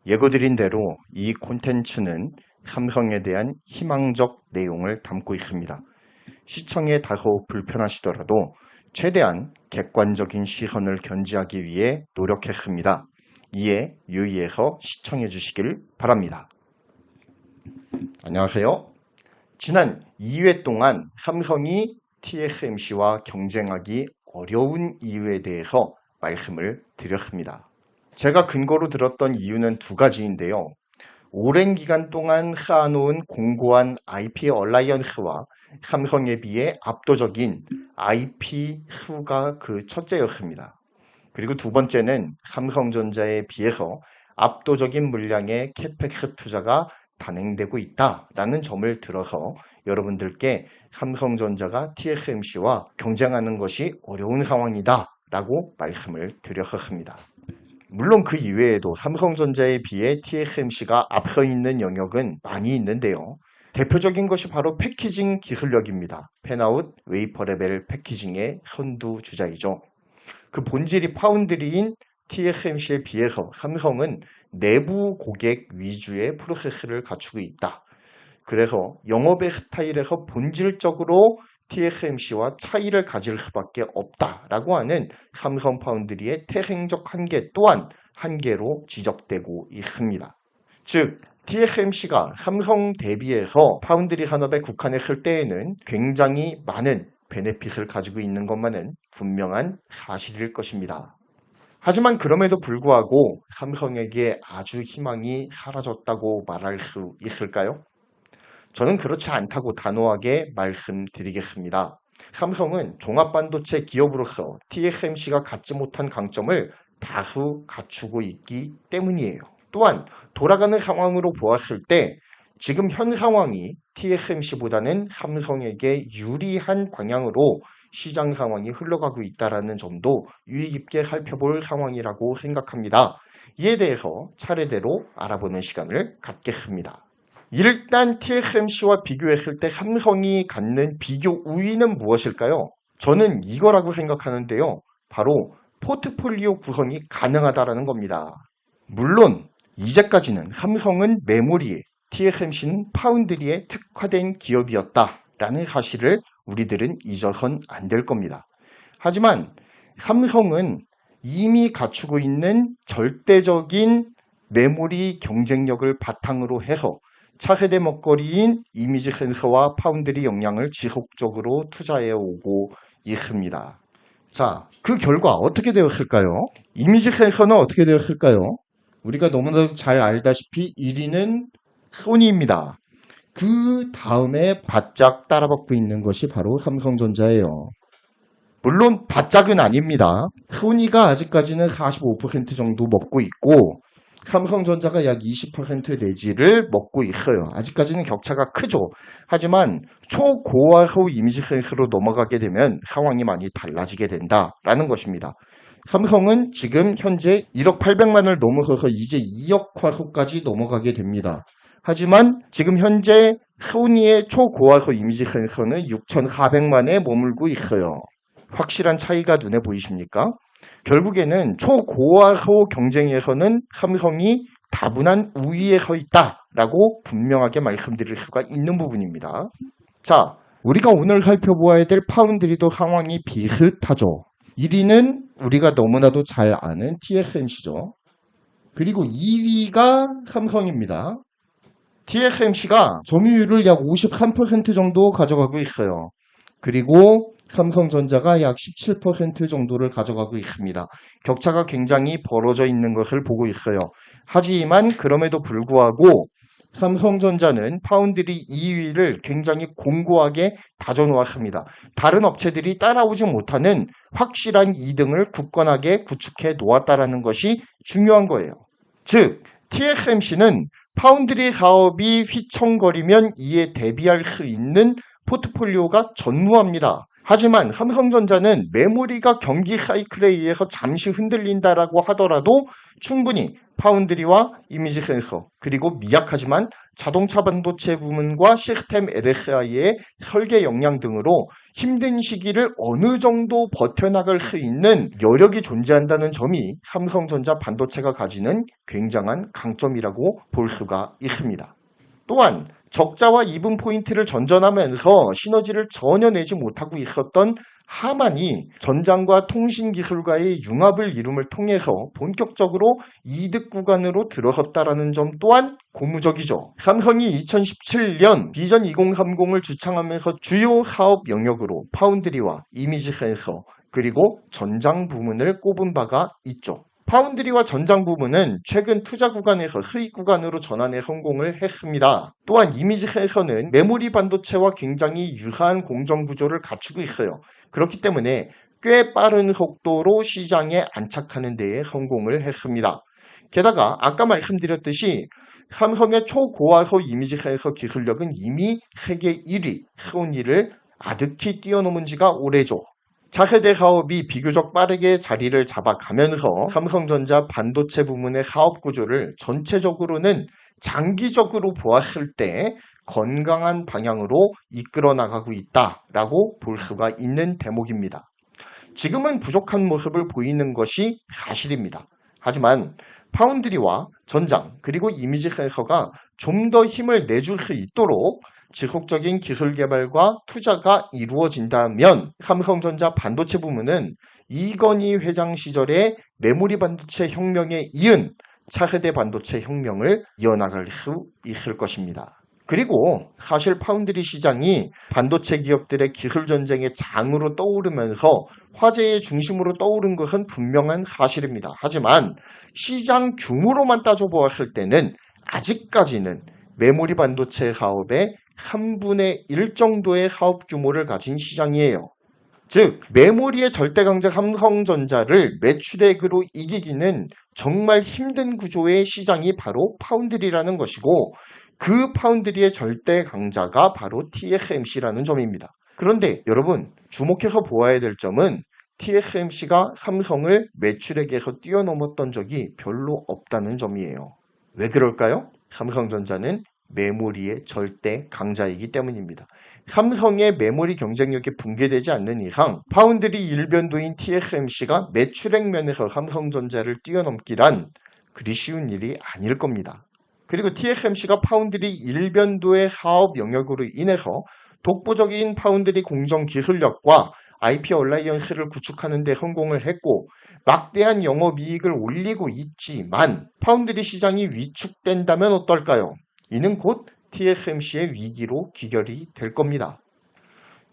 예고드린 대로 이 콘텐츠는 삼성에 대한 희망적 내용을 담고 있습니다. 시청에 다소 불편하시더라도 최대한 객관적인 시선을 견지하기 위해 노력했습니다. 이에 유의해서 시청해 주시길 바랍니다. 안녕하세요. 지난 2회 동안 삼성이 TSMC와 경쟁하기 어려운 이유에 대해서 말씀을 드렸습니다. 제가 근거로 들었던 이유는 두 가지인데요. 오랜 기간 동안 쌓아놓은 공고한 IP 얼라이언스와 삼성에 비해 압도적인 IP 수가 그 첫째였습니다. 그리고 두 번째는 삼성전자에 비해서 압도적인 물량의 캐펙스 투자가 단행되고 있다라는 점을 들어서 여러분들께 삼성전자가 TSMC와 경쟁하는 것이 어려운 상황이다 라고 말씀을 드렸었습니다. 물론 그 이외에도 삼성전자에 비해 TSMC가 앞서 있는 영역은 많이 있는데요. 대표적인 것이 바로 패키징 기술력입니다. 팬아웃 웨이퍼 레벨 패키징의 선두주자이죠. 그 본질이 파운드리인 TSMC에 비해서 삼성은 내부 고객 위주의 프로세스를 갖추고 있다. 그래서 영업의 스타일에서 본질적으로 TSMC와 차이를 가질 수밖에 없다라고 하는 삼성 파운드리의 태생적 한계 또한 한계로 지적되고 있습니다. 즉 TSMC가 삼성 대비해서 파운드리 산업에 국한했을 때에는 굉장히 많은 베네핏을 가지고 있는 것만은 분명한 사실일 것입니다. 하지만 그럼에도 불구하고 삼성에게 아주 희망이 사라졌다고 말할 수 있을까요? 저는 그렇지 않다고 단호하게 말씀드리겠습니다. 삼성은 종합반도체 기업으로서 TSMC가 갖지 못한 강점을 다수 갖추고 있기 때문이에요. 또한 돌아가는 상황으로 보았을 때 지금 현 상황이 TSMC보다는 삼성에게 유리한 방향으로 시장 상황이 흘러가고 있다는 점도 유의 깊게 살펴볼 상황이라고 생각합니다. 이에 대해서 차례대로 알아보는 시간을 갖겠습니다. 일단 TSMC와 비교했을 때 삼성이 갖는 비교 우위는 무엇일까요? 저는 이거라고 생각하는데요. 바로 포트폴리오 구성이 가능하다는 겁니다. 물론 이제까지는 삼성은 메모리에 TSMC는 파운드리에 특화된 기업이었다라는 사실을 우리들은 잊어선 안 될 겁니다. 하지만 삼성은 이미 갖추고 있는 절대적인 메모리 경쟁력을 바탕으로 해서 차세대 먹거리인 이미지 센서와 파운드리 역량을 지속적으로 투자해오고 있습니다. 자, 그 결과 어떻게 되었을까요? 이미지 센서는 어떻게 되었을까요? 우리가 너무나도 잘 알다시피 1위는 소니입니다. 그 다음에 바짝 따라붙고 있는 것이 바로 삼성전자예요. 물론 바짝은 아닙니다. 소니가 아직까지는 45% 정도 먹고 있고 삼성전자가 약 20% 내지를 먹고 있어요. 아직까지는 격차가 크죠. 하지만 초고화소 이미지 센서로 넘어가게 되면 상황이 많이 달라지게 된다라는 것입니다. 삼성은 지금 현재 1억 800만을 넘어서서 이제 2억 화소까지 넘어가게 됩니다. 하지만 지금 현재 소니의 초고화소 이미지 센서는 6,400만에 머물고 있어요. 확실한 차이가 눈에 보이십니까? 결국에는 초고화소 경쟁에서는 삼성이 다분한 우위에 서 있다라고 분명하게 말씀드릴 수가 있는 부분입니다. 자, 우리가 오늘 살펴보아야 될 파운드리도 상황이 비슷하죠. 1위는 우리가 너무나도 잘 아는 TSMC죠. 그리고 2위가 삼성입니다. TSMC가 점유율을 약 53% 정도 가져가고 있어요. 그리고 삼성전자가 약 17% 정도를 가져가고 있습니다. 격차가 굉장히 벌어져 있는 것을 보고 있어요. 하지만 그럼에도 불구하고 삼성전자는 파운드리 2위를 굉장히 공고하게 다져놓았습니다. 다른 업체들이 따라오지 못하는 확실한 2등을 굳건하게 구축해 놓았다는 것이 중요한 거예요. 즉 TSMC는 파운드리 사업이 휘청거리면 이에 대비할 수 있는 포트폴리오가 전무합니다. 하지만 삼성전자는 메모리가 경기 사이클에 의해서 잠시 흔들린다라고 하더라도 충분히 파운드리와 이미지 센서 그리고 미약하지만 자동차 반도체 부문과 시스템 LSI의 설계 역량 등으로 힘든 시기를 어느 정도 버텨나갈 수 있는 여력이 존재한다는 점이 삼성전자 반도체가 가지는 굉장한 강점이라고 볼 수가 있습니다. 또한 적자와 이분 포인트를 전전하면서 시너지를 전혀 내지 못하고 있었던 하만이 전장과 통신기술과의 융합을 이룸을 통해서 본격적으로 이득 구간으로 들어섰다는 점 또한 고무적이죠. 삼성이 2017년 비전 2030을 주창하면서 주요 사업 영역으로 파운드리와 이미지 센서 그리고 전장 부문을 꼽은 바가 있죠. 파운드리와 전장 부문은 최근 투자 구간에서 수익 구간으로 전환에 성공을 했습니다. 또한 이미지 센서는 메모리 반도체와 굉장히 유사한 공정 구조를 갖추고 있어요. 그렇기 때문에 꽤 빠른 속도로 시장에 안착하는 데에 성공을 했습니다. 게다가 아까 말씀드렸듯이 삼성의 초고화소 이미지 센서 기술력은 이미 세계 1위 소니를 아득히 뛰어넘은 지가 오래죠. 차세대 사업이 비교적 빠르게 자리를 잡아가면서 삼성전자 반도체 부문의 사업 구조를 전체적으로는 장기적으로 보았을 때 건강한 방향으로 이끌어 나가고 있다라고 볼 수가 있는 대목입니다. 지금은 부족한 모습을 보이는 것이 사실입니다. 하지만 파운드리와 전장 그리고 이미지 센서가 좀 더 힘을 내줄 수 있도록 지속적인 기술 개발과 투자가 이루어진다면 삼성전자 반도체 부문은 이건희 회장 시절의 메모리 반도체 혁명에 이은 차세대 반도체 혁명을 이어나갈 수 있을 것입니다. 그리고 사실 파운드리 시장이 반도체 기업들의 기술 전쟁의 장으로 떠오르면서 화제의 중심으로 떠오른 것은 분명한 사실입니다. 하지만 시장 규모로만 따져보았을 때는 아직까지는 메모리 반도체 사업의 3분의 1 정도의 사업 규모를 가진 시장이에요. 즉 메모리의 절대 강자 삼성전자를 매출액으로 이기기는 정말 힘든 구조의 시장이 바로 파운드리라는 것이고 그 파운드리의 절대 강자가 바로 TSMC라는 점입니다. 그런데 여러분 주목해서 보아야 될 점은 TSMC가 삼성을 매출액에서 뛰어넘었던 적이 별로 없다는 점이에요. 왜 그럴까요? 삼성전자는 메모리의 절대 강자이기 때문입니다. 삼성의 메모리 경쟁력이 붕괴되지 않는 이상 파운드리 일변도인 TSMC가 매출액 면에서 삼성전자를 뛰어넘기란 그리 쉬운 일이 아닐 겁니다. 그리고 TSMC가 파운드리 일변도의 사업 영역으로 인해서 독보적인 파운드리 공정 기술력과 IP 얼라이언스를 구축하는 데 성공을 했고 막대한 영업이익을 올리고 있지만 파운드리 시장이 위축된다면 어떨까요? 이는 곧 TSMC의 위기로 귀결이 될 겁니다.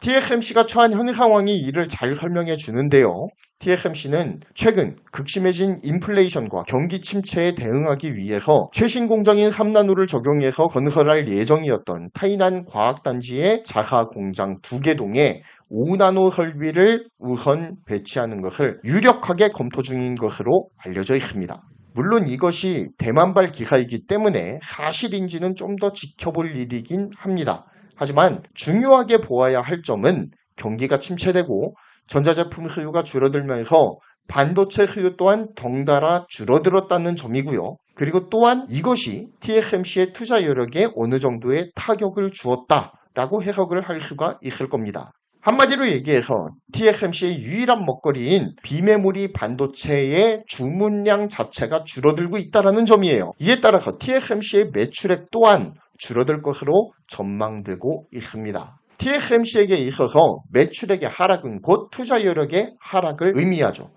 TSMC가 처한 현 상황이 이를 잘 설명해 주는데요. TSMC는 최근 극심해진 인플레이션과 경기 침체에 대응하기 위해서 최신 공정인 3나노를 적용해서 건설할 예정이었던 타이난 과학단지의 자사 공장 2개 동에 5나노 설비를 우선 배치하는 것을 유력하게 검토 중인 것으로 알려져 있습니다. 물론 이것이 대만발 기사이기 때문에 사실인지는 좀 더 지켜볼 일이긴 합니다. 하지만 중요하게 보아야 할 점은 경기가 침체되고 전자제품 수요가 줄어들면서 반도체 수요 또한 덩달아 줄어들었다는 점이고요. 그리고 또한 이것이 TSMC의 투자 여력에 어느 정도의 타격을 주었다라고 해석을 할 수가 있을 겁니다. 한마디로 얘기해서 TSMC의 유일한 먹거리인 비메모리 반도체의 주문량 자체가 줄어들고 있다는 점이에요. 이에 따라서 TSMC의 매출액 또한 줄어들 것으로 전망되고 있습니다. TSMC에게 있어서 매출액의 하락은 곧 투자 여력의 하락을 의미하죠.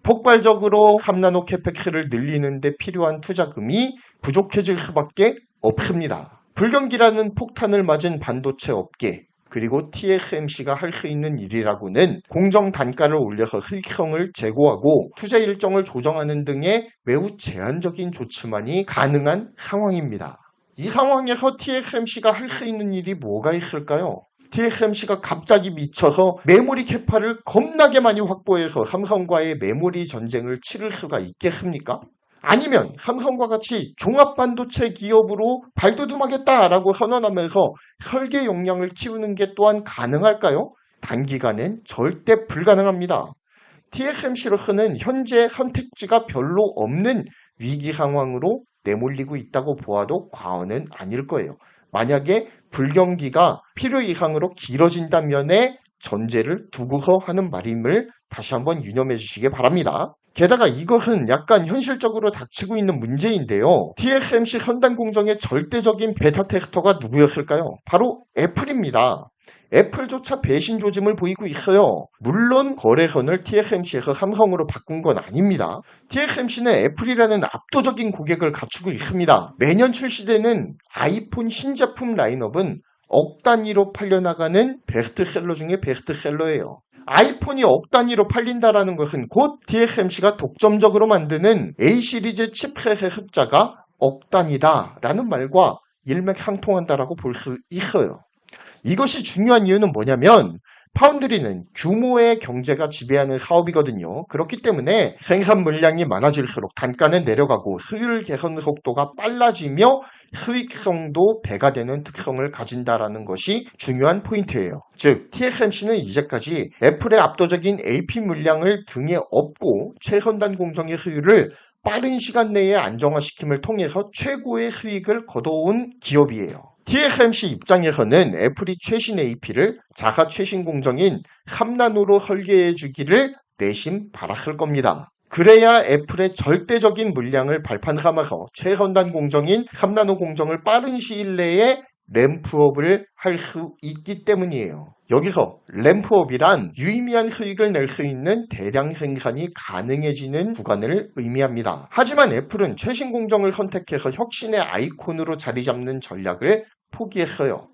폭발적으로 3나노 캐펙스를 늘리는 데 필요한 투자금이 부족해질 수밖에 없습니다. 불경기라는 폭탄을 맞은 반도체 업계 그리고 TSMC가 할 수 있는 일이라고는 공정 단가를 올려서 수익성을 제고하고 투자 일정을 조정하는 등의 매우 제한적인 조치만이 가능한 상황입니다. 이 상황에서 TSMC가 할 수 있는 일이 뭐가 있을까요? TSMC가 갑자기 미쳐서 메모리 캐파를 겁나게 많이 확보해서 삼성과의 메모리 전쟁을 치를 수가 있겠습니까? 아니면 삼성과 같이 종합반도체 기업으로 발돋움하겠다라고 선언하면서 설계 역량을 키우는 게 또한 가능할까요? 단기간엔 절대 불가능합니다. TSMC로서는 현재 선택지가 별로 없는 위기 상황으로 내몰리고 있다고 보아도 과언은 아닐 거예요. 만약에 불경기가 필요 이상으로 길어진다면에 전제를 두고서 하는 말임을 다시 한번 유념해 주시기 바랍니다. 게다가 이것은 약간 현실적으로 닥치고 있는 문제인데요. TSMC 선단 공정의 절대적인 베타 테스터가 누구였을까요? 바로 애플입니다. 애플조차 배신 조짐을 보이고 있어요. 물론 거래선을 TSMC에서 삼성으로 바꾼 건 아닙니다. TSMC는 애플이라는 압도적인 고객을 갖추고 있습니다. 매년 출시되는 아이폰 신제품 라인업은 억 단위로 팔려나가는 베스트셀러 중에 베스트셀러예요. 아이폰이 억 단위로 팔린다라는 것은 곧 TSMC가 독점적으로 만드는 A 시리즈 칩셋의 숫자가 억 단위다라는 말과 일맥상통한다라고 볼 수 있어요. 이것이 중요한 이유는 뭐냐면 파운드리는 규모의 경제가 지배하는 사업이거든요. 그렇기 때문에 생산 물량이 많아질수록 단가는 내려가고 수율 개선 속도가 빨라지며 수익성도 배가 되는 특성을 가진다라는 것이 중요한 포인트예요. 즉 TSMC는 이제까지 애플의 압도적인 AP 물량을 등에 업고 최선단 공정의 수율을 빠른 시간 내에 안정화시킴을 통해서 최고의 수익을 거둬온 기업이에요. TSMC 입장에서는 애플이 최신 AP를 자사 최신 공정인 3나노로 설계해 주기를 내심 바랐을 겁니다. 그래야 애플의 절대적인 물량을 발판 삼아서 최선단 공정인 3나노 공정을 빠른 시일 내에 램프업을 할 수 있기 때문이에요. 여기서 램프업이란 유의미한 수익을 낼 수 있는 대량 생산이 가능해지는 구간을 의미합니다. 하지만 애플은 최신 공정을 선택해서 혁신의 아이콘으로 자리 잡는 전략을 포기했어요.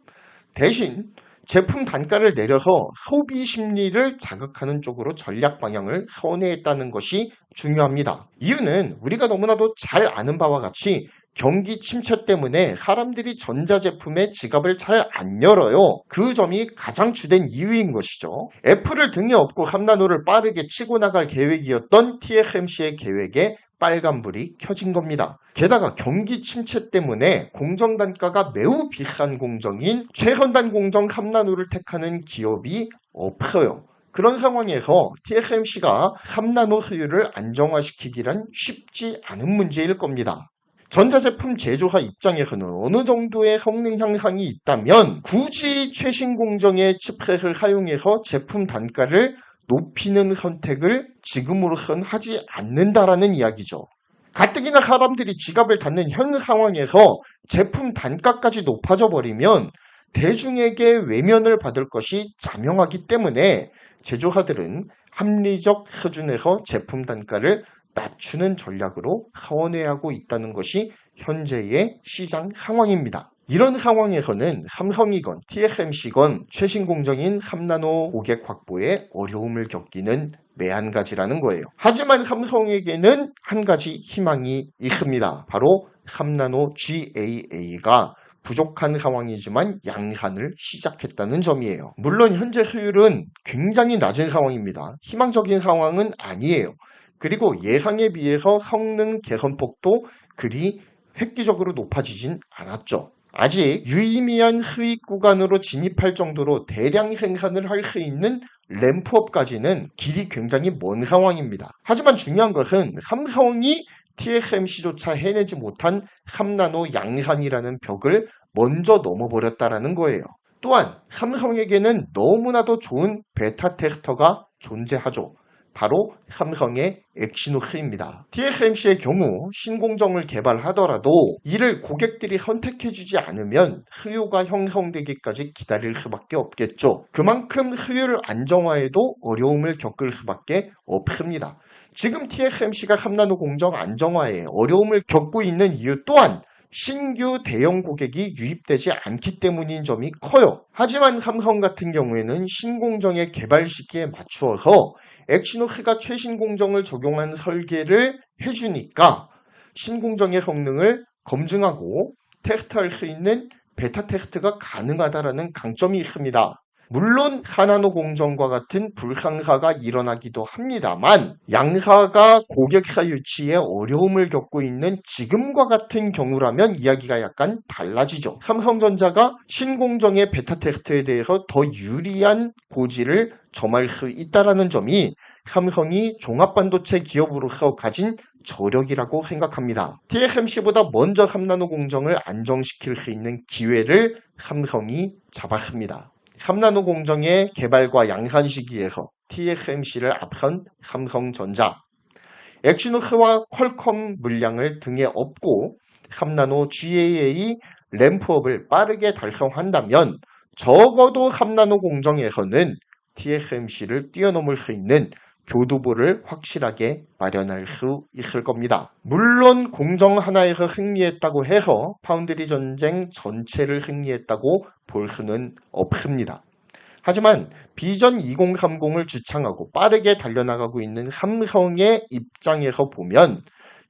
대신 제품 단가를 내려서 소비 심리를 자극하는 쪽으로 전략 방향을 선회했다는 것이 중요합니다. 이유는 우리가 너무나도 잘 아는 바와 같이 경기 침체 때문에 사람들이 전자제품의 지갑을 잘 안 열어요. 그 점이 가장 주된 이유인 것이죠. 애플을 등에 업고 3나노를 빠르게 치고 나갈 계획이었던 TSMC의 계획에 빨간불이 켜진 겁니다. 게다가 경기 침체 때문에 공정 단가가 매우 비싼 공정인 최선단 공정 3나노를 택하는 기업이 없어요. 그런 상황에서 TSMC가 3나노 수율을 안정화시키기란 쉽지 않은 문제일 겁니다. 전자제품 제조사 입장에서는 어느 정도의 성능 향상이 있다면 굳이 최신 공정의 칩셋을 사용해서 제품 단가를 높이는 선택을 지금으로선 하지 않는다라는 이야기죠. 가뜩이나 사람들이 지갑을 닫는 현 상황에서 제품 단가까지 높아져 버리면 대중에게 외면을 받을 것이 자명하기 때문에 제조사들은 합리적 수준에서 제품 단가를 낮추는 전략으로 선회하고 있다는 것이 현재의 시장 상황입니다. 이런 상황에서는 삼성이건 TSMC건 최신 공정인 3나노 고객 확보에 어려움을 겪기는 매한가지라는 거예요. 하지만 삼성에게는 한 가지 희망이 있습니다. 바로 3나노 GAA가 부족한 상황이지만 양산을 시작했다는 점이에요. 물론 현재 수율은 굉장히 낮은 상황입니다. 희망적인 상황은 아니에요. 그리고 예상에 비해서 성능 개선폭도 그리 획기적으로 높아지진 않았죠. 아직 유의미한 수익 구간으로 진입할 정도로 대량 생산을 할 수 있는 램프업까지는 길이 굉장히 먼 상황입니다. 하지만 중요한 것은 삼성이 TSMC조차 해내지 못한 3나노 양산이라는 벽을 먼저 넘어버렸다는 거예요. 또한 삼성에게는 너무나도 좋은 베타 테스터가 존재하죠. 바로 삼성의 엑시노스입니다. TSMC의 경우 신공정을 개발하더라도 이를 고객들이 선택해주지 않으면 수요가 형성되기까지 기다릴 수밖에 없겠죠. 그만큼 수요를 안정화에도 어려움을 겪을 수밖에 없습니다. 지금 TSMC가 3나노 공정 안정화에 어려움을 겪고 있는 이유 또한 신규 대형 고객이 유입되지 않기 때문인 점이 커요. 하지만 삼성 같은 경우에는 신공정의 개발 시기에 맞추어서 엑시노스가 최신 공정을 적용한 설계를 해주니까 신공정의 성능을 검증하고 테스트할 수 있는 베타 테스트가 가능하다는 강점이 있습니다. 물론 하나노 공정과 같은 불황화가 일어나기도 합니다만 양화가 고객사 유치에 어려움을 겪고 있는 지금과 같은 경우라면 이야기가 약간 달라지죠. 삼성전자가 신공정의 베타 테스트에 대해서 더 유리한 고지를 점할 수 있다는 점이 삼성이 종합반도체 기업으로서 가진 저력이라고 생각합니다. TSMC보다 먼저 3나노 공정을 안정시킬 수 있는 기회를 삼성이 잡았습니다. 3나노 공정의 개발과 양산 시기에서 TSMC를 앞선 삼성전자, 엑시노스와 퀄컴 물량을 등에 업고 3나노 GAA 램프업을 빠르게 달성한다면 적어도 3나노 공정에서는 TSMC를 뛰어넘을 수 있는 교두보를 확실하게 마련할 수 있을 겁니다. 물론 공정 하나에서 승리했다고 해서 파운드리 전쟁 전체를 승리했다고 볼 수는 없습니다. 하지만 비전 2030을 주창하고 빠르게 달려나가고 있는 삼성의 입장에서 보면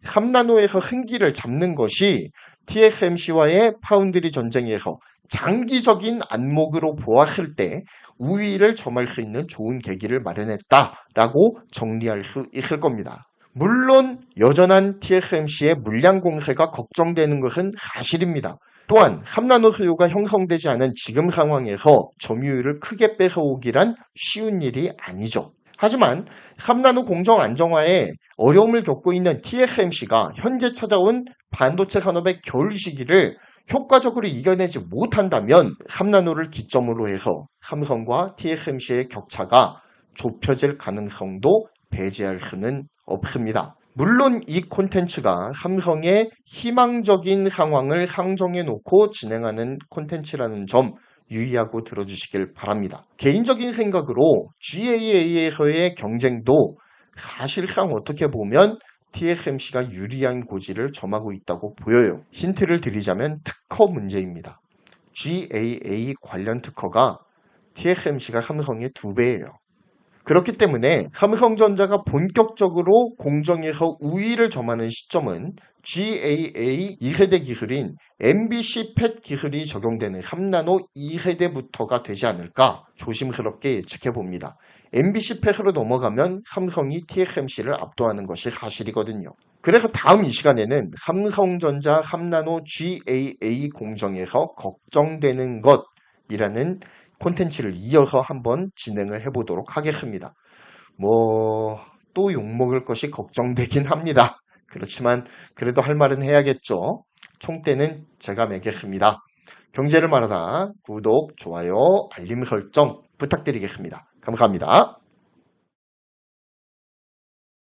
3나노에서 승기를 잡는 것이 TSMC와의 파운드리 전쟁에서 장기적인 안목으로 보았을 때 우위를 점할 수 있는 좋은 계기를 마련했다라고 정리할 수 있을 겁니다. 물론 여전한 TSMC의 물량 공세가 걱정되는 것은 사실입니다. 또한 3나노 수요가 형성되지 않은 지금 상황에서 점유율을 크게 뺏어오기란 쉬운 일이 아니죠. 하지만 3나노 공정 안정화에 어려움을 겪고 있는 TSMC가 현재 찾아온 반도체 산업의 겨울 시기를 효과적으로 이겨내지 못한다면 3나노를 기점으로 해서 삼성과 TSMC의 격차가 좁혀질 가능성도 배제할 수는 없습니다. 물론 이 콘텐츠가 삼성의 희망적인 상황을 상정해 놓고 진행하는 콘텐츠라는 점 유의하고 들어주시길 바랍니다. 개인적인 생각으로 GAA에서의 경쟁도 사실상 어떻게 보면 TSMC가 유리한 고지를 점하고 있다고 보여요. 힌트를 드리자면 특허 문제입니다. GAA 관련 특허가 TSMC가 삼성의 2배예요. 그렇기 때문에 삼성전자가 본격적으로 공정에서 우위를 점하는 시점은 GAA 2세대 기술인 MBC 팻 기술이 적용되는 3나노 2세대부터가 되지 않을까 조심스럽게 예측해봅니다. MBC 팻으로 넘어가면 삼성이 TSMC를 압도하는 것이 사실이거든요. 그래서 다음 이 시간에는 삼성전자 3나노 GAA 공정에서 걱정되는 것이라는 콘텐츠를 이어서 한번 진행을 해보도록 하겠습니다. 또 욕먹을 것이 걱정되긴 합니다. 그렇지만 그래도 할 말은 해야겠죠. 총대는 제가 매겠습니다. 경제를 말하다 구독, 좋아요, 알림 설정 부탁드리겠습니다. 감사합니다.